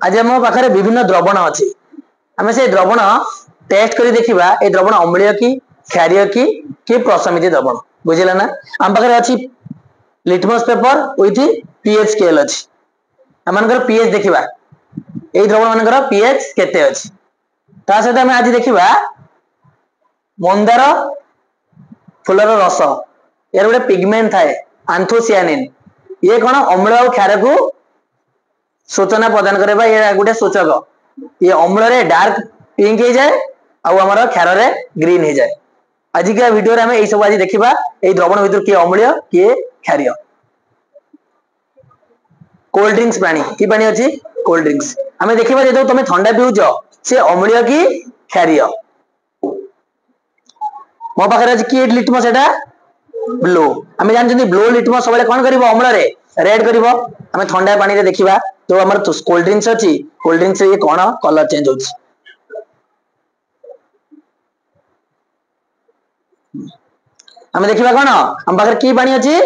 आज आम पाखे विभिन्न द्रवण अच्छी आम से द्रवण टेस्ट कर देखा ये द्रवण अम्लीय कि क्षारीय कि प्रशमित द्रवण बुझे ना आम पाखे अच्छी litmus paper with pH scale अच्छी आम पीएच देखा ये द्रवण मान पीएच केते अच्छी ता सहित आम आज देखा मंदार फूलर रस यार गोटे पिगमेंट थाए आंथोसियानिन ये कौन अम्ल और क्षार को सूचना प्रदान करे ये गोटे सूचक ये अम्ल रे डार्क पिंक हो जाए आमर क्षार रे ग्रीन हो जाए आज का वीडियो रे यही सब आज देखा ये द्रवण भर किए अम्लीय किए क्षारीय कोल्ड ड्रिंक्स पानी कि पानी अच्छी कोल्ड ड्रिंक्स आम देखा जो तुम ठंडा पिउच से अम्लीय कि क्षारीय मो पाखे आज कि लिटमस एटा ब्लू आम जानते ब्लू लिटमस सब कौन कर अम्ल रे रेड कर आम ठंडा पानी रे देखा जो आम कोल्ड ड्रिंक्स अच्छी कोल्ड ड्रिंक्स ये कौन कलर चेंज हो आम देखा कौन आम पाखे कि पानी अच्छी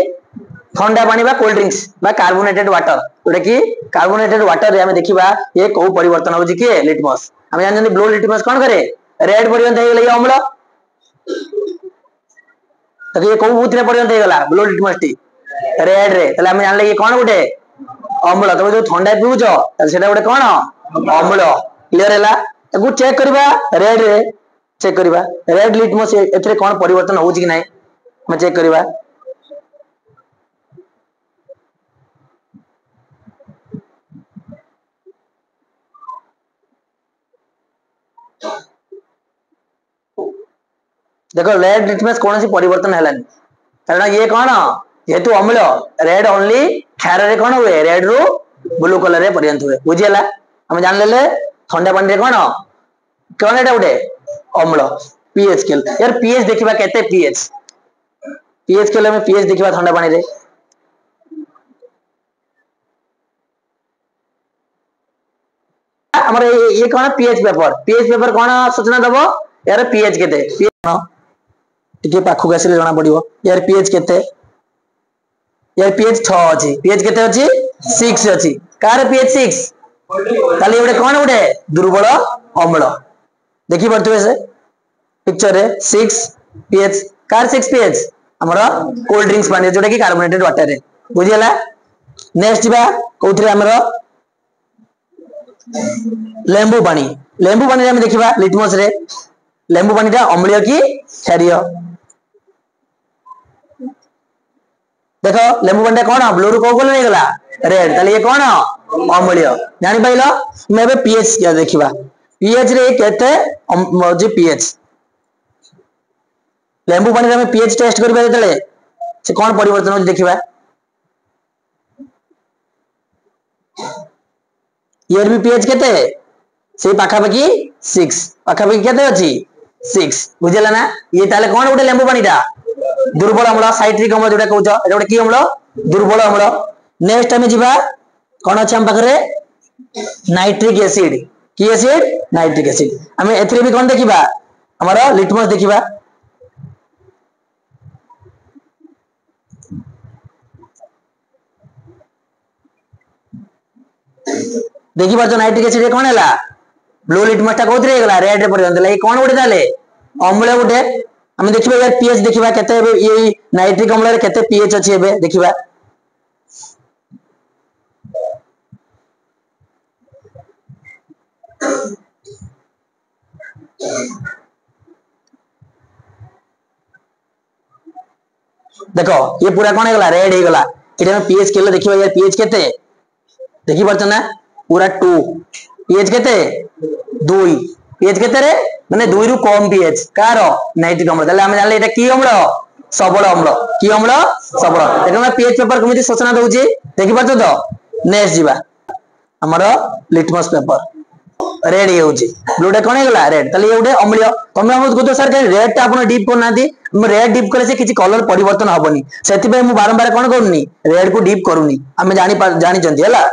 ठंडा पानी बा कोल्ड ड्रिंक्स बा कार्बोनेटेड वाटर जोटा कि कार्बोनेटेड वाटर रे आम देखा ये कौ परिवर्तन हो किए लिटमस आम जानते ब्लू लिटमस कौन करे रेड परिवर्तन हो गला अम्ल तो ये कौ परिवर्तन हो गला ब्लू लिटमस टी रेड रे ताले आम जानले ये कौन गोटे अम्ल तुम जो ठंडा पिउच सेटा गोटे कौन अम्ल क्लियर है चेक करवा रेड रे चेक करवा रेड लिटमस एथरे कौन परिवर्तन हो कि नहीं मैं चेक करवा देखो रेड लिटमस कौन सी परिवर्तन है कारण ये कौन जेहेतु अम्ल रेड ओनली क्षार रे कौन हुए रेड रु ब्लू कलर रे परिवर्तन हुए बुझीला हम जान ले ठंडा पानी रे कौन कौन एटा उठे अम्ल पीएच स्केल यार पीएच देखिबा केते पीएच स्केल में पीएच देखिबा ठंडा पानी रे हमर ये कौन पीएच पेपर कौन सूचना दबो यार पीएच केते टिके पाखु आसिले जना पड़िबो यार पीएच केते यार पीएच 6 अछि पीएच केते अछि 6 अछि कार पीएच 6 ताले एबे कोन उडे दुर्बल अम्ल देखि परतबे से पिक्चर रे 6 पीएच कार 6 पीएच हमरा कोल्ड ड्रिंक्स पानी जोटा कि कार्बोनेटेड वाटर रे बुझियला नेक्स्ट बा कोथरे हमरा लेंबू पानी रे हम देखिबा लिटमस रे लेंबू पानी टा अम्लीय कि क्षारीय देखो लेंबू पानी कौन ब्लू रू कौ कलर हो गला रेड ताले ये कौन अम्लीय जानि पाइलो मैं एबे पीएच क्या देखिबा पीएच रे केते जे पीएच लेंबू पानी रे हम पीएच टेस्ट करबा देतले से कौन परिवर्तन हो देखिबा यार भी पीएच केते से पाखा पाखी 6 पाखा पाखी केते अछि 6 बुझला ना ये ताले कौन उठे लेंबू पानी टा दुर्बल अम्ल साइट्रिक अम्ल जोटा कहउछ एटा गोटे की अम्ल दुर्बल अम्ल नेक्स्ट हम जिबा कोन अछि हम पाखरे नाइट्रिक एसिड की एसिड नाइट्रिक एसिड हम एथरे भी कोन देखिबा हमरा लिटमस देखिबा देखि बार नाइट्रिक एसिड कोन हैला ब्लू लिटमस टा कोथरे गला रेड रे परिवर्तन होला ये कोन उठे ताले अम्ल उठे हम देखिबा यार पीएच देखिबा केते ये नाइट्रिक अम्ल रे केते पीएच अछि एबे देखिबा देखो ये पूरा कौन है रेड हो गला इटा में पीएच केले देखिबा यार पीएच केते देखि परछ ना पूरा 2 पीएच केते 2 पीएच केते रे माने 2 रु कम पीएच कार नाइट्रिक अम्ल ताले हम जानले एटा की अम्ल सबल अम्ल की अम्ल सबल देखो मैं पीएच पेपर केमिति सूचना दउची देखि परछ तो नेक्स्ट जीवा हमर लिटमस पेपर रेड हे होची ब्लू टा कोन हेगला रेड ताले ये उडे अम्लीय तमे हम को तो सर रेड टा आपण डीप करना दी हम रेड डीप करे से किछि कलर परिवर्तन हबनी सेति पे मु बारंबार कोन करूनी रेड को डीप करूनी हम जानि जंती हला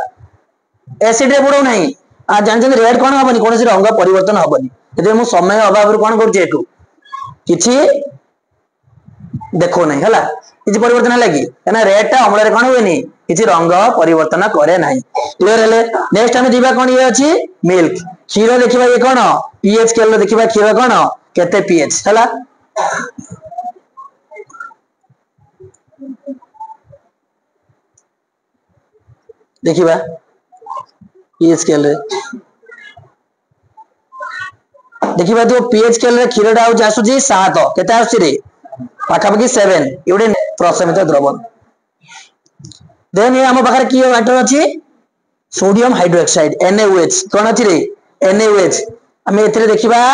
एसिड रे बुडौ नाही आ जानि रेड कोन हबनी कोन से रंग परिवर्तन हबनी एते मु समय अभाव कोन करूची एटू किछि देखो नहीं है किसी परिवर्तन है कि रेड टा अम्ल कौन हुए किसी रंग परिवर्तन करे ना क्लियर है नेक्स्ट आम जा कौन ये अच्छी मिल्क क्षीर देखा ये कौन पीएच स्केल देखा क्षीर कौन केते पीएच है देखा पीएच स्केल देखा तो पीएच स्केल क्षीर आसूची 7 केते आसूची पाखापाखि 7 ये गोटे प्रशमित द्रवण देन ये आम पाखे कि मैटर अच्छी सोडियम हाइड्रोक्साइड NaOH कौन अच्छी रे NaOH आम ए देखा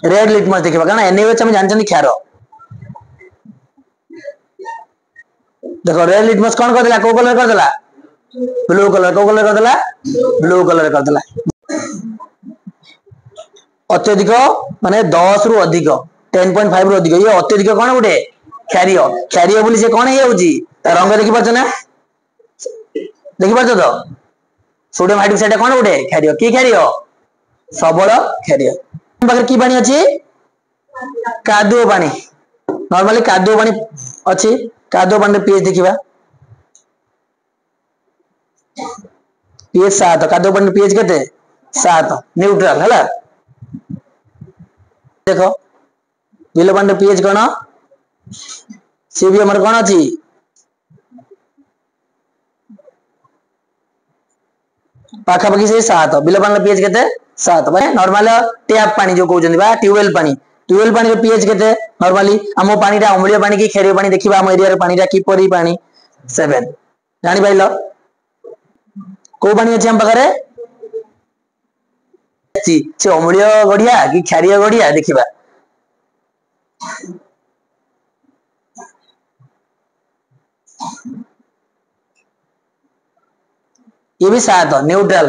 रेड लिटमस देखा कारण NaOH आम जानते क्षार देखो रेड लिटमस कौन करदेला को कलर करदेला ब्लू कलर को कलर करदेला ब्लू कलर करदेला अत्यधिक माने 10 रु अधिक 10.5 रु अधिक ये अत्यधिक कौन गोटे क्षारीय क्षारीय बोली से कौन होउची रंग देखि पाछ ना देखि पाछ तो सोडियम हाइड्रोक्साइड कौन गोटे क्षारीय की क्षारीय सबल क्षारीय पाखर की पानी अछि कादुओ पानी नॉर्मली कादुओ पानी अछि कादुओ पानी पीएच देखिबा पीएच 7 कादुओ पानी पीएच केते 7 न्यूट्रल हैला देखो बिलो पानी पीएच कौन सी भी हमर कौन अछि पाखापाखि से 7 बिलो पानी पीएच केते 7 माने नॉर्मल टैप पानी जो कहउछन बा ट्यूबवेल पानी रो पीएच केते नॉर्मली हम पानी रा अम्लीय पानी की क्षारीय पानी देखिबा हम एरिया रे पानी रा की परी पानी 7 जानि पाइलो को पानी अछि हम पाखरे से अम्लीय गढ़िया कि क्षारीय गढ़िया देखिबा ये भी 7 न्यूट्रल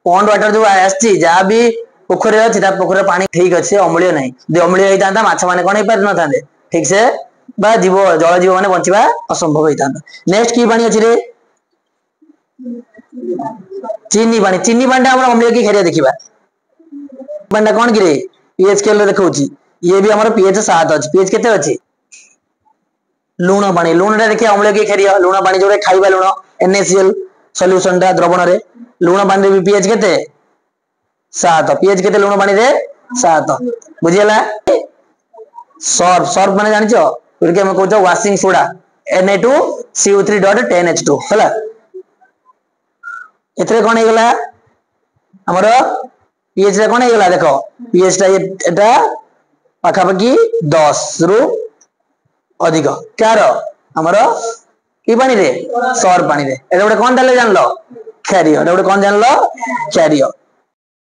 पॉन्ड वाटर जो आछि जहाँ भी पोखरी अच्छी पोखर पानी ठीक अच्छे अम्लीय नहीं जो अम्लीय होता माछ मैंने कौन पारि न था ठीक से जीव जल जीव मैंने बंचवा असंभव होता नेक्स्ट की पानी अच्छी रे चीनी पानी अम्लीय की खेरिया देखा पानी कौन कि पीएच स्केल देखा ये भी हमारे पीएच 7 अच्छी पीएच केते अच्छी लुण पानी टा देखिए अम्लीय की खेरिया लुण पानी जो खाइबा लुण NaCl सॉल्यूशन टा द्रवण रे लुण पानी भी पीएच केते 7 पीएच केते लुण पानी रे 7 बुझियला सर्फ माने जानिचो उरके हम कहउछो वाशिंग सोडा Na2CO3.10H2 हला एथरे कोन हेगला हमर पीएच रे कोन हेगला देखो पीएच टा एटा पाखापाखि 10 रु अधिक कार हमर की पानी रे सर्फ पानी रे एटा गोटे कोन डाले जानलो क्षारीय एटा गोटे कोन जानलो क्षारीय